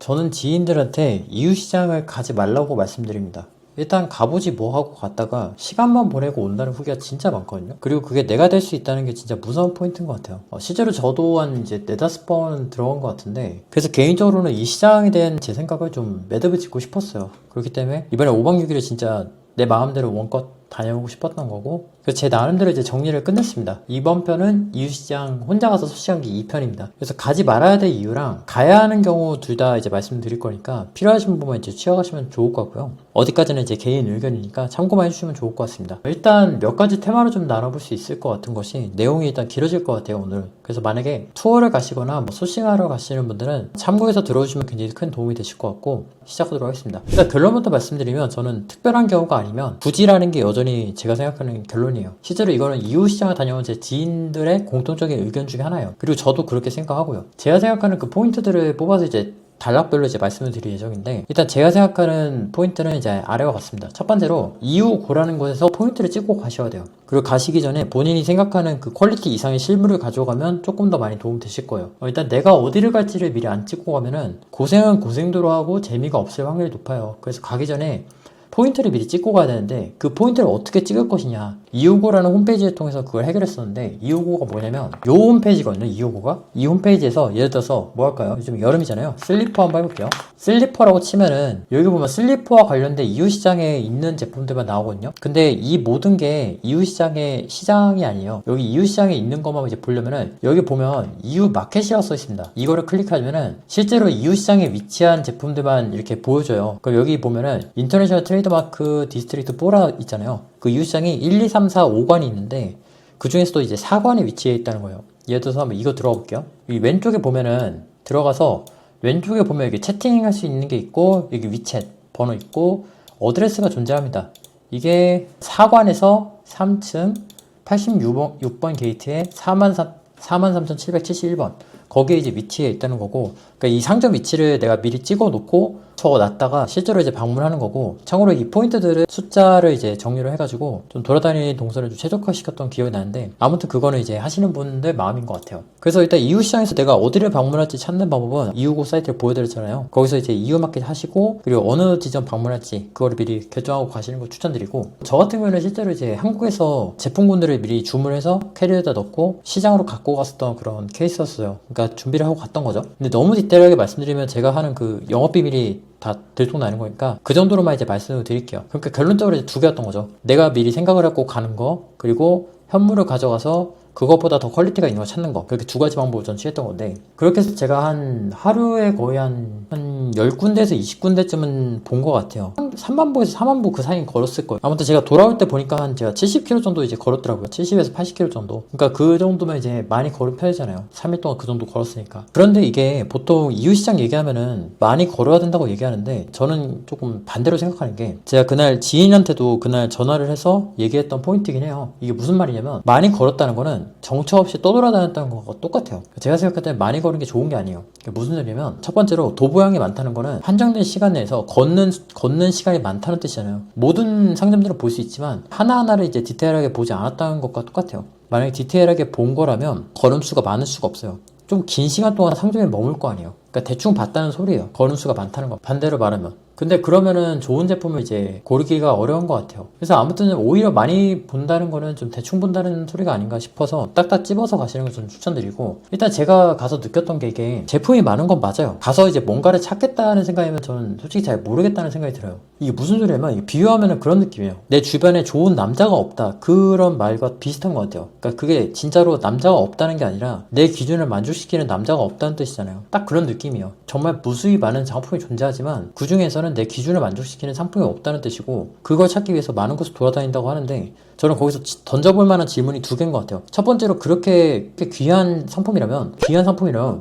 저는 지인들한테 이웃시장을 가지 말라고 말씀드립니다. 일단 가보지 뭐 하고 갔다가 시간만 보내고 온다는 후기가 진짜 많거든요. 그리고 그게 내가 될 수 있다는 게 진짜 무서운 포인트인 것 같아요. 실제로 저도 한 이제 4~5번 들어간 것 같은데, 그래서 개인적으로는 이 시장에 대한 제 생각을 좀 매듭을 짓고 싶었어요. 그렇기 때문에 이번에 5박 6일에 진짜 내 마음대로 원껏 다녀오고 싶었던 거고, 그래서 제 나름대로 이제 정리를 끝냈습니다. 이번 편은 이웃시장 혼자 가서 소시장기 2편입니다. 그래서 가지 말아야 될 이유랑 가야 하는 경우 둘 다 이제 말씀드릴 거니까 필요하신 부분 이제 취하가시면 좋을 것 같고요. 어디까지는 이제 개인 의견이니까 참고만 해주시면 좋을 것 같습니다. 일단 몇 가지 테마로 좀 나눠볼 수 있을 것 같은 것이, 내용이 일단 길어질 것 같아요, 오늘. 그래서 만약에 투어를 가시거나 뭐 소싱하러 가시는 분들은 참고해서 들어주시면 굉장히 큰 도움이 되실 것 같고, 시작하도록 하겠습니다. 일단 결론부터 말씀드리면, 저는 특별한 경우가 아니면 굳이라는 게 여전히 제가 생각하는 결론이에요. 실제로 이거는 이웃시장을 다녀온 제 지인들의 공통적인 의견 중에 하나예요. 그리고 저도 그렇게 생각하고요. 제가 생각하는 그 포인트들을 뽑아서 이제 단락별로 이제 말씀을 드릴 예정인데, 일단 제가 생각하는 포인트는 이제 아래와 같습니다. 첫 번째로 이웃고라는 곳에서 포인트를 찍고 가셔야 돼요. 그리고 가시기 전에 본인이 생각하는 그 퀄리티 이상의 실물을 가져가면 조금 더 많이 도움 되실 거예요. 일단 내가 어디를 갈지를 미리 안 찍고 가면은 고생은 고생대로 하고 재미가 없을 확률이 높아요. 그래서 가기 전에 포인트를 미리 찍고 가야 되는데, 그 포인트를 어떻게 찍을 것이냐, 이호고라는 홈페이지를 통해서 그걸 해결했었는데, 이호고가 뭐냐면 요 홈페이지거든요. 이호고가 이 홈페이지에서 예를 들어서 뭐 할까요? 요즘 여름이잖아요. 슬리퍼 한번 해볼게요. 슬리퍼라고 치면은 여기 보면 슬리퍼와 관련된 이웃시장에 있는 제품들만 나오거든요. 근데 이 모든 게 이웃시장의 시장이 아니에요. 여기 이웃시장에 있는 것만 이제 보려면은 여기 보면 이웃 마켓이라고 써 있습니다. 이거를 클릭하면은 실제로 이웃시장에 위치한 제품들만 이렇게 보여줘요. 그럼 여기 보면은 인터내셔널 트레이드마크 디스트릭트 4라 있잖아요. 그 이웃시장이 1, 2, 3, 4, 5관이 있는데 그 중에서도 이제 4관에 위치해 있다는 거예요. 예를 들어서 한번 이거 들어가 볼게요. 이 왼쪽에 보면은 들어가서 왼쪽에 보면 여기 채팅할 수 있는 게 있고, 여기 위챗 번호 있고, 어드레스가 존재합니다. 이게 4관에서 3층 86번 게이트에 43,771번 거기에 이제 위치해 있다는 거고, 그러니까 이 상점 위치를 내가 미리 찍어 놓고 적어 놨다가 실제로 이제 방문하는 거고, 참고로 이 포인트들을 숫자를 이제 정리를 해가지고 좀 돌아다니는 동선을 좀 최적화시켰던 기억이 나는데, 아무튼 그거는 이제 하시는 분들 마음인 것 같아요. 그래서 일단 이웃시장에서 내가 어디를 방문할지 찾는 방법은 이웃고 사이트를 보여드렸잖아요. 거기서 이제 이웃마켓 하시고, 그리고 어느 지점 방문할지 그거를 미리 결정하고 가시는 걸 추천드리고, 저 같은 경우는 실제로 이제 한국에서 제품군들을 미리 주문해서 캐리어에다 넣고 시장으로 갖고 갔었던 그런 케이스였어요. 그러니까 준비를 하고 갔던 거죠. 근데 너무 디테일하게 말씀드리면 제가 하는 그 영업비밀이 다 들통나는 거니까 그 정도로만 이제 말씀을 드릴게요. 그러니까 결론적으로 이제 두 개였던 거죠. 내가 미리 생각을 하고 가는 거, 그리고 현물을 가져가서 그것보다 더 퀄리티가 있는 걸 찾는 거, 그렇게 두 가지 방법을 전 취했던 건데, 그렇게 해서 제가 한 하루에 거의 한 10군데에서 20군데쯤은 본 것 같아요. 3만보에서 4만보 그 사이에 걸었을 거예요. 아무튼 제가 돌아올 때 보니까 한 제가 70km 정도 이제 걸었더라고요. 70에서 80km 정도. 그러니까 그 정도면 이제 많이 걸은 편이잖아요. 3일 동안 그 정도 걸었으니까. 그런데 이게 보통 이웃시장 얘기하면은 많이 걸어야 된다고 얘기하는데, 저는 조금 반대로 생각하는 게, 제가 그날 지인한테도 그날 전화를 해서 얘기했던 포인트이긴 해요. 이게 무슨 말이냐면, 많이 걸었다는 거는 정처 없이 떠돌아다녔다는 거가 똑같아요. 제가 생각할 때 많이 걸은 게 좋은 게 아니에요. 무슨 소리냐면, 첫 번째로 도보양이 많다는 거는 한정된 시간 내에서 걷는 시간이 많다는 뜻이잖아요. 모든 상점들은 볼 수 있지만 하나하나를 이제 디테일하게 보지 않았다는 것과 똑같아요. 만약에 디테일하게 본 거라면 걸음수가 많을 수가 없어요. 좀 긴 시간 동안 상점에 머물 거 아니에요. 그러니까 대충 봤다는 소리예요. 걸음수가 많다는 거. 반대로 말하면. 근데 그러면은 좋은 제품을 이제 고르기가 어려운 것 같아요. 그래서 아무튼 오히려 많이 본다는 거는 좀 대충 본다는 소리가 아닌가 싶어서 딱딱 집어서 가시는 걸 좀 추천드리고, 일단 제가 가서 느꼈던 게, 이게 제품이 많은 건 맞아요. 가서 이제 뭔가를 찾겠다는 생각이면 저는 솔직히 잘 모르겠다는 생각이 들어요. 이게 무슨 소리냐면, 이게 비유하면은 그런 느낌이에요. 내 주변에 좋은 남자가 없다, 그런 말과 비슷한 것 같아요. 그러니까 그게 진짜로 남자가 없다는 게 아니라 내 기준을 만족시키는 남자가 없다는 뜻이잖아요. 딱 그런 느낌이에요. 정말 무수히 많은 상품이 존재하지만 그 중에서는 내 기준을 만족시키는 상품이 없다는 뜻이고, 그걸 찾기 위해서 많은 곳을 돌아다닌다고 하는데, 저는 거기서 던져볼 만한 질문이 두 개인 것 같아요. 첫 번째로, 그렇게 귀한 상품이라면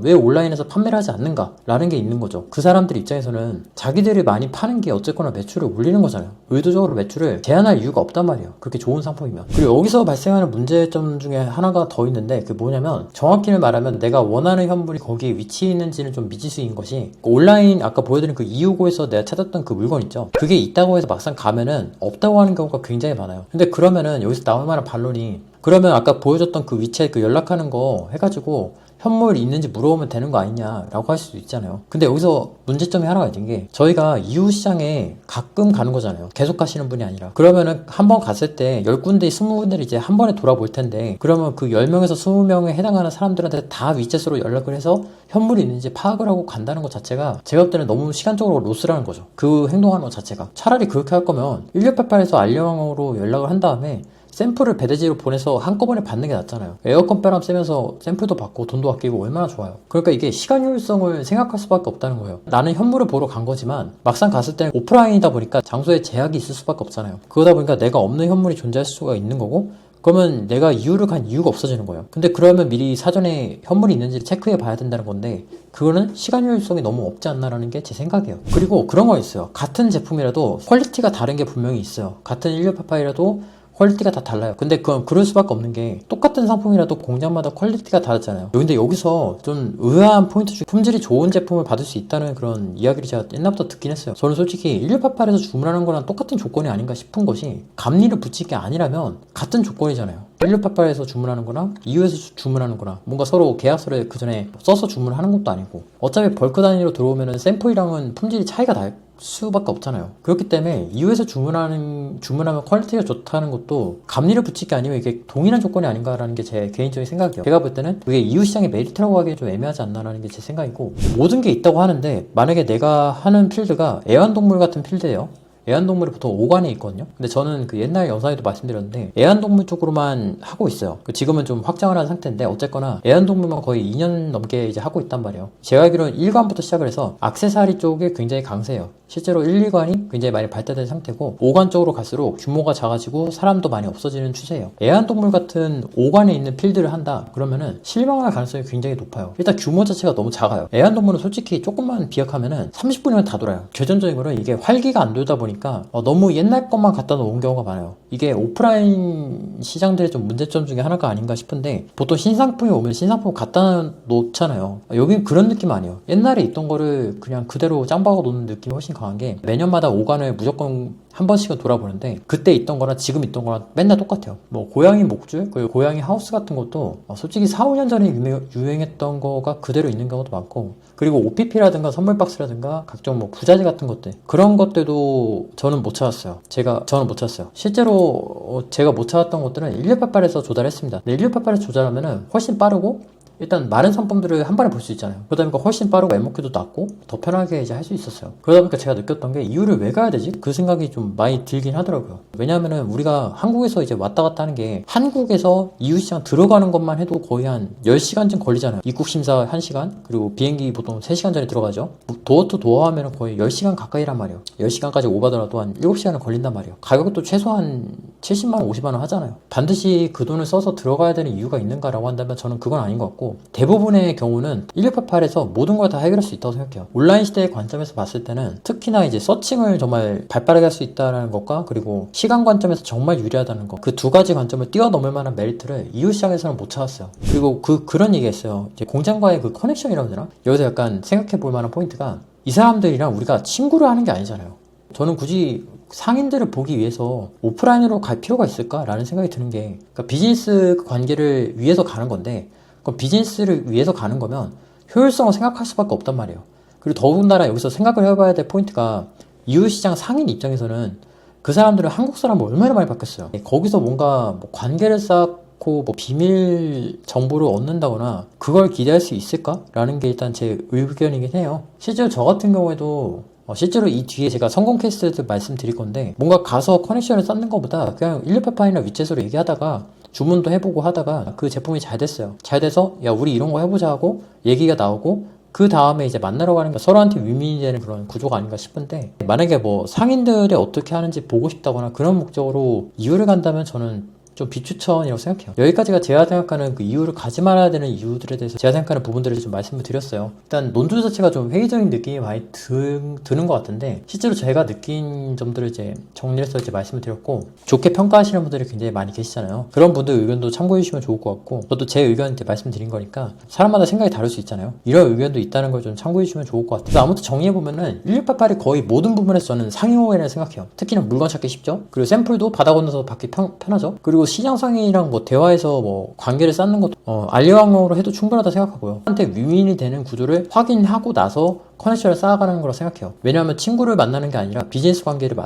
왜 온라인에서 판매를 하지 않는가? 라는 게 있는 거죠. 그 사람들 입장에서는 자기들이 많이 파는 게 어쨌거나 매출을 올리는 거잖아요. 의도적으로 매출을 제한할 이유가 없단 말이에요. 그렇게 좋은 상품이면. 그리고 여기서 발생하는 문제점 중에 하나가 더 있는데, 그게 뭐냐면, 정확히는 말하면 내가 원하는 현물이 거기에 위치해 있는지는 좀 미지수인 것이, 온라인 아까 보여드린 그 이후고에서 내가 찾았던 그 물건 있죠. 그게 있다고 해서 막상 가면은 없다고 하는 경우가 굉장히 많아요. 근데 그러면은 여기서 나올 만한 반론이, 그러면 아까 보여줬던 그 위치에 그 연락하는 거 해가지고 현물 있는지 물어보면 되는 거 아니냐라고 할 수도 있잖아요. 근데 여기서 문제점이 하나가 있는 게 저희가 이웃 시장에 가끔 가는 거잖아요. 계속 가시는 분이 아니라. 그러면은 한 번 갔을 때 10군데, 20군데를 이제 한 번에 돌아볼 텐데 그러면 그 10명에서 20명에 해당하는 사람들한테 다 위챗으로 연락을 해서 현물이 있는지 파악을 하고 간다는 것 자체가 제가 볼 때는 너무 시간적으로 로스라는 거죠. 그 행동하는 것 자체가. 차라리 그렇게 할 거면 1688에서 알령으로 연락을 한 다음에 샘플을 배대지로 보내서 한꺼번에 받는 게 낫잖아요. 에어컨 바람 쐬면서 샘플도 받고 돈도 아끼고 얼마나 좋아요. 그러니까 이게 시간 효율성을 생각할 수밖에 없다는 거예요. 나는 현물을 보러 간 거지만 막상 갔을 때 오프라인이다 보니까 장소에 제약이 있을 수밖에 없잖아요. 그러다 보니까 내가 없는 현물이 존재할 수가 있는 거고 그러면 내가 이유를 간 이유가 없어지는 거예요. 근데 그러면 미리 사전에 현물이 있는지를 체크해 봐야 된다는 건데 그거는 시간 효율성이 너무 없지 않나라는 게 제 생각이에요. 그리고 그런 거 있어요. 같은 제품이라도 퀄리티가 다른 게 분명히 있어요. 같은 1688이라도 퀄리티가 다 달라요. 근데 그건 그럴 수밖에 없는 게 똑같은 상품이라도 공장마다 퀄리티가 다르잖아요. 근데 여기서 좀 의아한 포인트 중에 품질이 좋은 제품을 받을 수 있다는 그런 이야기를 제가 옛날부터 듣긴 했어요. 저는 솔직히 1688에서 주문하는 거랑 똑같은 조건이 아닌가 싶은 것이 감리를 붙일 게 아니라면 같은 조건이잖아요. 1688에서 주문하는 거랑 이유에서 주문하는 거랑 뭔가 서로 계약서를 그 전에 써서 주문하는 것도 아니고 어차피 벌크 단위로 들어오면은 샘플이랑은 품질이 차이가 날 수밖에 없잖아요. 그렇기 때문에 이유에서 주문하면 퀄리티가 좋다는 것도 감리를 붙일 게 아니면 이게 동일한 조건이 아닌가라는 게 제 개인적인 생각이에요. 제가 볼 때는 그게 이유 시장의 메리트라고 하기에 좀 애매하지 않나라는 게 제 생각이고 모든 게 있다고 하는데 만약에 내가 하는 필드가 애완동물 같은 필드예요. 애완동물이 보통 오관에 있거든요. 근데 저는 그 옛날 영상에도 말씀드렸는데 애완동물 쪽으로만 하고 있어요. 지금은 좀 확장을 한 상태인데 어쨌거나 애완동물만 거의 2년 넘게 이제 하고 있단 말이에요. 제가 알기로는 1관부터 시작을 해서 액세서리 쪽에 굉장히 강세예요. 실제로 1, 2관이 굉장히 많이 발달된 상태고 5관 쪽으로 갈수록 규모가 작아지고 사람도 많이 없어지는 추세예요. 애완동물 같은 5관에 있는 필드를 한다 그러면은 실망할 가능성이 굉장히 높아요. 일단 규모 자체가 너무 작아요. 애완동물은 솔직히 조금만 비약하면은 30분이면 다 돌아요. 결정적인 이게 활기가 안 돌다 보니까 너무 옛날 것만 갖다 놓은 경우가 많아요. 이게 오프라인 시장들의 좀 문제점 중에 하나가 아닌가 싶은데 보통 신상품이 오면 신상품 갖다 놓잖아요. 여긴 그런 느낌 아니에요. 옛날에 있던 거를 그냥 그대로 짱박아 놓는 느낌이 훨씬 강한 게 매년마다 5관을 무조건 한 번씩은 돌아보는데 그때 있던 거랑 지금 있던 거랑 맨날 똑같아요. 뭐 고양이 목줄, 그리고 고양이 하우스 같은 것도 솔직히 4, 5년 전에 유행했던 거가 그대로 있는 경우도 많고 그리고 OPP라든가 선물 박스라든가 각종 뭐 부자재 같은 것들 그런 것들도 저는 못 찾았어요. 저는 못 찾았어요. 실제로 제가 못 찾았던 것들은 1688에서 조달했습니다. 1688에서 조달하면은 훨씬 빠르고 일단 마른 상품들을 한 번에 볼 수 있잖아요. 그러다 보니까 훨씬 빠르고 MOQ도 낮고 더 편하게 이제 할 수 있었어요. 그러다 보니까 제가 느꼈던 게 이유를 왜 가야 되지? 그 생각이 좀 많이 들긴 하더라고요. 왜냐하면은 우리가 한국에서 이제 왔다 갔다 하는 게 한국에서 이웃시장 들어가는 것만 해도 거의 한 10시간쯤 걸리잖아요. 입국 심사 1시간 그리고 비행기 보통 3시간 전에 들어가죠. 도어 투 도어 하면은 거의 10시간 가까이란 말이에요. 10시간까지 오바더라도 한 7시간은 걸린단 말이에요. 가격도 최소한 70만원, 50만원 하잖아요. 반드시 그 돈을 써서 들어가야 되는 이유가 있는가라고 한다면 저는 그건 아닌 것 같고 대부분의 경우는 1688에서 모든 걸 다 해결할 수 있다고 생각해요. 온라인 시대의 관점에서 봤을 때는 특히나 이제 서칭을 정말 발빠르게 할 수 있다는 것과 그리고 시간 관점에서 정말 유리하다는 것 그 두 가지 관점을 뛰어넘을 만한 메리트를 이웃 시장에서는 못 찾았어요. 그리고 그런 얘기가 있어요. 이제 공장과의 그 커넥션이라고 해야 되나? 여기서 약간 생각해 볼 만한 포인트가 이 사람들이랑 우리가 친구를 하는 게 아니잖아요. 저는 굳이 상인들을 보기 위해서 오프라인으로 갈 필요가 있을까라는 생각이 드는 게 그러니까 비즈니스 관계를 위해서 가는 건데 그럼 비즈니스를 위해서 가는 거면 효율성을 생각할 수밖에 없단 말이에요. 그리고 더군다나 여기서 생각을 해봐야 될 포인트가 이웃시장 상인 입장에서는 그 사람들은 한국 사람을 얼마나 많이 바뀌었어요. 거기서 뭔가 뭐 관계를 쌓고 뭐 비밀 정보를 얻는다거나 그걸 기대할 수 있을까라는 게 일단 제 의견이긴 해요. 실제로 저 같은 경우에도 실제로 이 뒤에 제가 성공 케이스들 말씀드릴 건데 뭔가 가서 커넥션을 쌓는 것보다 그냥 1688이나 위챗으로 얘기하다가 주문도 해보고 하다가 그 제품이 잘 됐어요. 잘 돼서 야 우리 이런 거 해보자 하고 얘기가 나오고 그 다음에 이제 만나러 가는 게 서로한테 윈윈이 되는 그런 구조가 아닌가 싶은데 만약에 뭐 상인들이 어떻게 하는지 보고 싶다거나 그런 목적으로 이유를 간다면 저는 좀 비추천이라고 생각해요. 여기까지가 제가 생각하는 그 이유를 가지 말아야 되는 이유들에 대해서 제가 생각하는 부분들을 좀 말씀을 드렸어요. 일단 논조 자체가 좀 회의적인 느낌이 많이 드는 것 같은데 실제로 제가 느낀 점들을 이제 정리해서 이제 말씀을 드렸고 좋게 평가하시는 분들이 굉장히 많이 계시잖아요. 그런 분들 의견도 참고해 주시면 좋을 것 같고 저도 제 의견 이제 말씀드린 거니까 사람마다 생각이 다를 수 있잖아요. 이런 의견도 있다는 걸 좀 참고해 주시면 좋을 것 같아요. 아무튼 정리해보면은 1688이 거의 모든 부분에서 저는 상용호이라고 생각해요. 특히나 물건 찾기 쉽죠. 그리고 샘플도 받아 건너서 받기 편하죠. 그리고 시장 상인이랑 뭐 대화해서 뭐 관계를 쌓는 것도 알리왕으로 해도 충분하다 생각하고요. 한테 윈윈이 되는 구조를 확인하고 나서 커넥션을 쌓아가는 거라 생각해요. 왜냐하면 친구를 만나는 게 아니라 비즈니스 관계를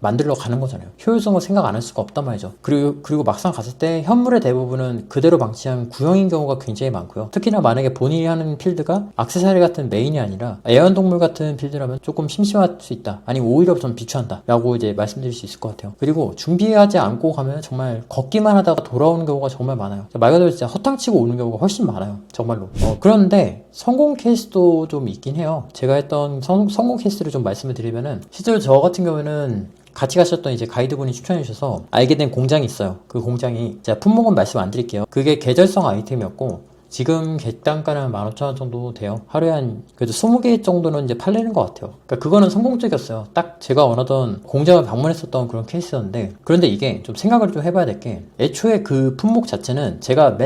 만들러 가는 거잖아요. 효율성을 생각 안 할 수가 없단 말이죠. 그리고 막상 갔을 때 현물의 대부분은 그대로 방치한 구형인 경우가 굉장히 많고요. 특히나 만약에 본인이 하는 필드가 액세서리 같은 메인이 아니라 애완동물 같은 필드라면 조금 심심할 수 있다. 아니면 오히려 좀 비추한다. 라고 이제 말씀드릴 수 있을 것 같아요. 그리고 준비하지 않고 가면 정말 걷기만 하다가 돌아오는 경우가 정말 많아요. 말 그대로 진짜 허탕치고 오는 경우가 훨씬 많아요. 정말로. 그런데 성공 케이스도 좀 있긴 해요. 제가 했던 성공 케이스를 좀 말씀을 드리면은 실제로 저 같은 경우에는 같이 가셨던 이제 가이드분이 추천해 주셔서 알게 된 공장이 있어요. 그 공장이 제가 품목은 말씀 안 드릴게요. 그게 계절성 아이템이었고 지금 객단가는 15,000원 정도 돼요. 하루에 한 그래도 20개 정도는 이제 팔리는 것 같아요. 그러니까 그거는 성공적이었어요. 딱 제가 원하던 공장을 방문했었던 그런 케이스였는데, 그런데 이게 좀 생각을 좀 해봐야 될 게, 애초에 그 품목 자체는 제가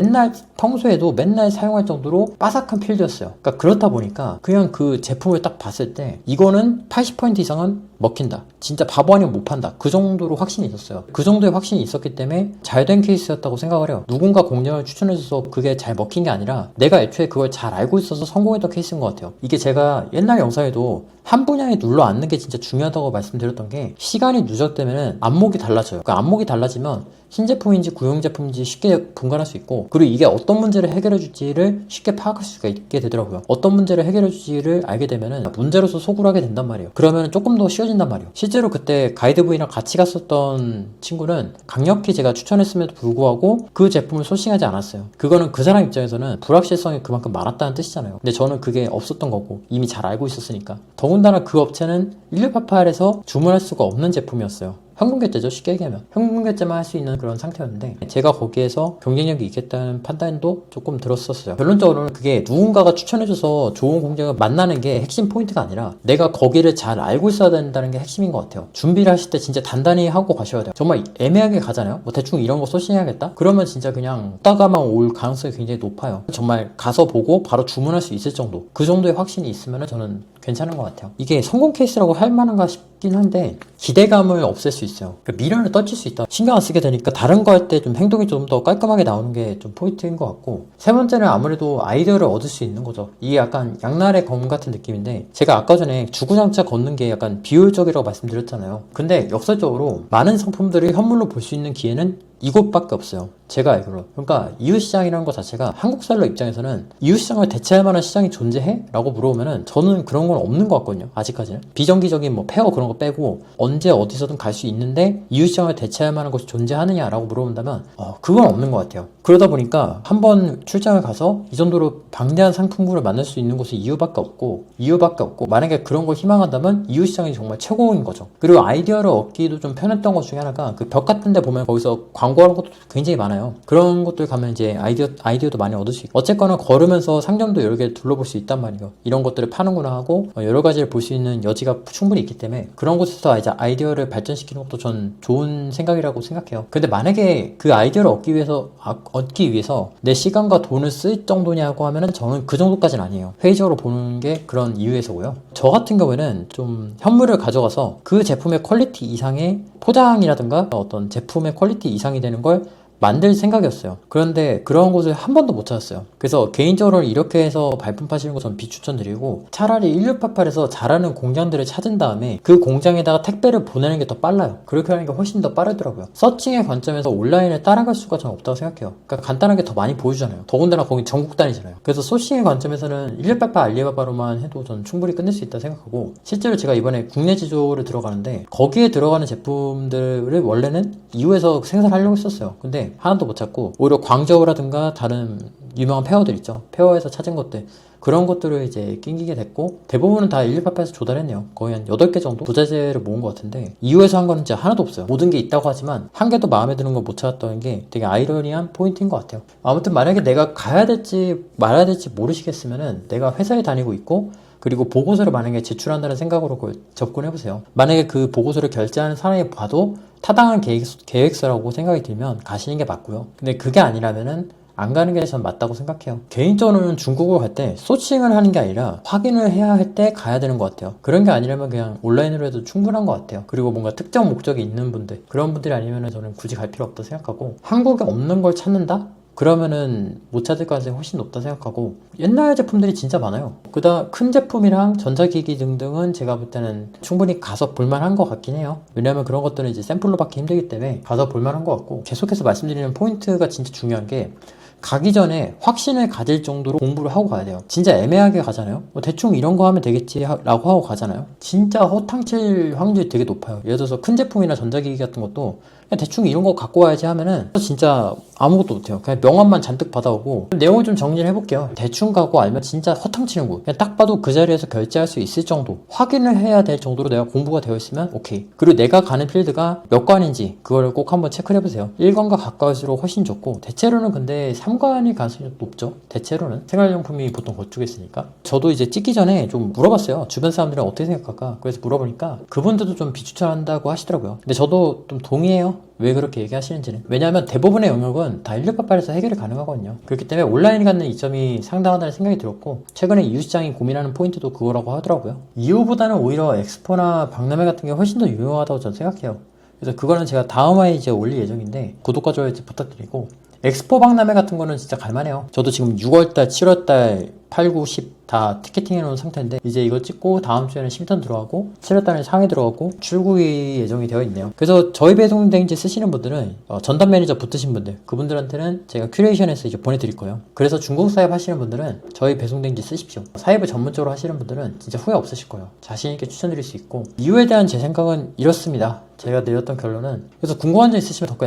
평소에도 맨날 사용할 정도로 바삭한 필드였어요. 그러니까 그렇다 보니까 그냥 그 제품을 딱 봤을 때 이거는 80% 이상은 먹힌다. 진짜 바보 아니면 못 판다. 그 정도로 확신이 있었어요. 그 정도의 확신이 있었기 때문에 잘된 케이스였다고 생각을 해요. 누군가 공장을 추천해줘서 그게 잘 먹힌 게 아니라 내가 애초에 그걸 잘 알고 있어서 성공했던 케이스인 것 같아요. 이게 제가 옛날 영상에도 한 분야에 눌러 앉는 게 진짜 중요하다고 말씀드렸던 게, 시간이 누적되면 안목이 달라져요. 그러니까 안목이 달라지면 신제품인지 구형제품인지 쉽게 분간할 수 있고, 그리고 이게 어떤 문제를 해결해 줄지를 쉽게 파악할 수가 있게 되더라고요. 어떤 문제를 해결해 줄지를 알게 되면은 문제로서 소구를 하게 된단 말이에요. 그러면 조금 더 쉬워진단 말이에요. 실제로 그때 가이드분이랑 같이 갔었던 친구는 강력히 제가 추천했음에도 불구하고 그 제품을 소싱하지 않았어요. 그거는 그 사람 입장에서는 불확실성이 그만큼 많았다는 뜻이잖아요. 근데 저는 그게 없었던 거고 이미 잘 알고 있었으니까. 더군다나 그 업체는 1688에서 주문할 수가 없는 제품이었어요. 현금결제죠. 쉽게 얘기하면 현금결제만 할 수 있는 그런 상태였는데, 제가 거기에서 경쟁력이 있겠다는 판단도 조금 들었었어요. 결론적으로는 그게 누군가가 추천해줘서 좋은 공장을 만나는 게 핵심 포인트가 아니라 내가 거기를 잘 알고 있어야 된다는 게 핵심인 것 같아요. 준비를 하실 때 진짜 단단히 하고 가셔야 돼요. 정말 애매하게 가잖아요. 뭐 대충 이런 거 소싱해야겠다? 그러면 진짜 그냥 따가만 올 가능성이 굉장히 높아요. 정말 가서 보고 바로 주문할 수 있을 정도, 그 정도의 확신이 있으면 저는 괜찮은 것 같아요. 이게 성공 케이스라고 할 만한가 싶긴 한데 기대감을 없앨 수 있어요. 그러니까 미련을 떨칠 수 있다. 신경 안 쓰게 되니까 다른 거 할 때 좀 행동이 좀 더 깔끔하게 나오는 게 좀 포인트인 것 같고, 세 번째는 아무래도 아이디어를 얻을 수 있는 거죠. 이게 약간 양날의 검 같은 느낌인데, 제가 아까 전에 주구장창 걷는 게 약간 비효율적이라고 말씀드렸잖아요. 근데 역설적으로 많은 상품들을 현물로 볼 수 있는 기회는 이곳밖에 없어요. 제가 알기로. 그러니까 이웃시장이라는 것 자체가 한국 살러 입장에서는 이웃시장을 대체할 만한 시장이 존재해? 라고 물어보면은 저는 그런 건 없는 것 같거든요. 아직까지는. 비정기적인 뭐 페어 그런 거 빼고 언제 어디서든 갈 수 있는데 이웃시장을 대체할 만한 것이 존재하느냐라고 물어본다면 그건 없는 것 같아요. 그러다 보니까 한번 출장을 가서 이 정도로 방대한 상품군을 만날 수 있는 곳이 이유밖에 없고 만약에 그런 걸 희망한다면 이웃시장이 정말 최고인 거죠. 그리고 아이디어를 얻기도 좀 편했던 것 중에 하나가, 그 벽 같은 데 보면 거기서 광고하는 것도 굉장히 많아요. 그런 것들 가면 이제 아이디어도 많이 얻을 수 있고, 어쨌거나 걸으면서 상점도 여러 개 둘러볼 수 있단 말이에요. 이런 것들을 파는구나 하고 여러 가지를 볼 수 있는 여지가 충분히 있기 때문에 그런 곳에서 이제 아이디어를 발전시키는 것도 전 좋은 생각이라고 생각해요. 근데 만약에 그 아이디어를 얻기 위해서 내 시간과 돈을 쓸 정도냐고 하면은 저는 그 정도까지는 아니에요. 회의적으로 보는 게 그런 이유에서고요. 저 같은 경우에는 좀 현물을 가져가서 그 제품의 퀄리티 이상의 포장이라든가 어떤 제품의 퀄리티 이상이 되는 걸 만들 생각이었어요. 그런데 그런 곳을 한 번도 못 찾았어요. 그래서 개인적으로는 이렇게 해서 발품 파시는 거 전 비추천드리고, 차라리 1688에서 잘하는 공장들을 찾은 다음에 그 공장에다가 택배를 보내는 게 더 빨라요. 그렇게 하는 게 훨씬 더 빠르더라고요. 서칭의 관점에서 온라인을 따라갈 수가 전 없다고 생각해요. 그러니까 간단하게 더 많이 보여주잖아요. 더군다나 거기 전국 단위잖아요. 그래서 소싱의 관점에서는 1688 알리바바로만 해도 전 충분히 끝낼 수 있다 생각하고, 실제로 제가 이번에 국내 지조를 들어가는데 거기에 들어가는 제품들을 원래는 이후에서 생산하려고 했었어요. 근데 하나도 못 찾고 오히려 광저우라든가 다른 유명한 페어들 있죠. 페어에서 찾은 것들, 그런 것들을 이제 낑기게 됐고, 대부분은 다 1188에서 조달했네요. 거의 한 8개 정도 부자재를 모은 것 같은데 이후에서 한 거는 진짜 하나도 없어요. 모든 게 있다고 하지만 한 개도 마음에 드는 걸 못 찾았던 게 되게 아이러니한 포인트인 것 같아요. 아무튼 만약에 내가 가야 될지 말아야 될지 모르시겠으면은 내가 회사에 다니고 있고, 그리고 보고서를 만약에 제출한다는 생각으로 그걸 접근해보세요. 만약에 그 보고서를 결제하는 사람이 봐도 타당한 계획서라고 생각이 들면 가시는 게 맞고요. 근데 그게 아니라면은 안 가는 게 전 맞다고 생각해요. 개인적으로는 중국어 갈 때 소싱을 하는 게 아니라 확인을 해야 할 때 가야 되는 것 같아요. 그런 게 아니라면 그냥 온라인으로 해도 충분한 것 같아요. 그리고 뭔가 특정 목적이 있는 분들, 그런 분들이 아니면 저는 굳이 갈 필요 없다 생각하고, 한국에 없는 걸 찾는다? 그러면은 못 찾을 가능성이 훨씬 높다 생각하고, 옛날 제품들이 진짜 많아요. 그다음 큰 제품이랑 전자기기 등등은 제가 볼 때는 충분히 가서 볼만한 것 같긴 해요. 왜냐면 그런 것들은 이제 샘플로 받기 힘들기 때문에 가서 볼만한 것 같고, 계속해서 말씀드리는 포인트가 진짜 중요한 게, 가기 전에 확신을 가질 정도로 공부를 하고 가야 돼요. 진짜 애매하게 가잖아요. 뭐 대충 이런 거 하면 되겠지 라고 하고 가잖아요. 진짜 허탕칠 확률이 되게 높아요. 예를 들어서 큰 제품이나 전자기기 같은 것도 그냥 대충 이런 거 갖고 와야지 하면은 진짜 아무것도 못해요. 그냥 명함만 잔뜩 받아오고, 내용을 좀 정리를 해볼게요. 대충 가고 알면 진짜 허탕치는 거. 그냥 딱 봐도 그 자리에서 결제할 수 있을 정도, 확인을 해야 될 정도로 내가 공부가 되어 있으면 오케이. 그리고 내가 가는 필드가 몇 관인지 그거를 꼭 한번 체크를 해보세요. 1관과 가까울수록 훨씬 좋고, 대체로는 근데 3관이 가능성이 높죠. 대체로는 생활용품이 보통 그쪽에 있으니까. 저도 이제 찍기 전에 좀 물어봤어요. 주변 사람들은 어떻게 생각할까? 그래서 물어보니까 그분들도 좀 비추천한다고 하시더라고요. 근데 저도 좀 동의해요. 왜 그렇게 얘기하시는지는. 왜냐하면 대부분의 영역은 다 인력발달에서 해결이 가능하거든요. 그렇기 때문에 온라인이 갖는 이점이 상당하다는 생각이 들었고, 최근에 이유시장이 고민하는 포인트도 그거라고 하더라고요. 이유보다는 오히려 엑스포나 박람회 같은 게 훨씬 더 유용하다고 저는 생각해요. 그래서 그거는 제가 다음화에 이제 올릴 예정인데, 구독과 좋아요 부탁드리고, 엑스포 박람회 같은 거는 진짜 갈만해요. 저도 지금 6월달, 7월달 8, 9, 10 다 티켓팅 해놓은 상태인데, 이제 이거 찍고 다음 주에는 심턴 들어가고 7월달에 상해 들어가고 출국이 예정이 되어 있네요. 그래서 저희 배송대행지 쓰시는 분들은 전담 매니저 붙으신 분들, 그분들한테는 제가 큐레이션해서 이제 보내드릴 거예요. 그래서 중국 사입 하시는 분들은 저희 배송대행지 쓰십시오. 사입을 전문적으로 하시는 분들은 진짜 후회 없으실 거예요. 자신있게 추천드릴 수 있고, 이유에 대한 제 생각은 이렇습니다. 제가 내렸던 결론은. 그래서 궁금한 점 있으시면 댓글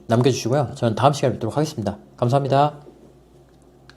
남겨주시고요. 저는 다음 시간에 뵙도록 하겠습니다. 감사합니다.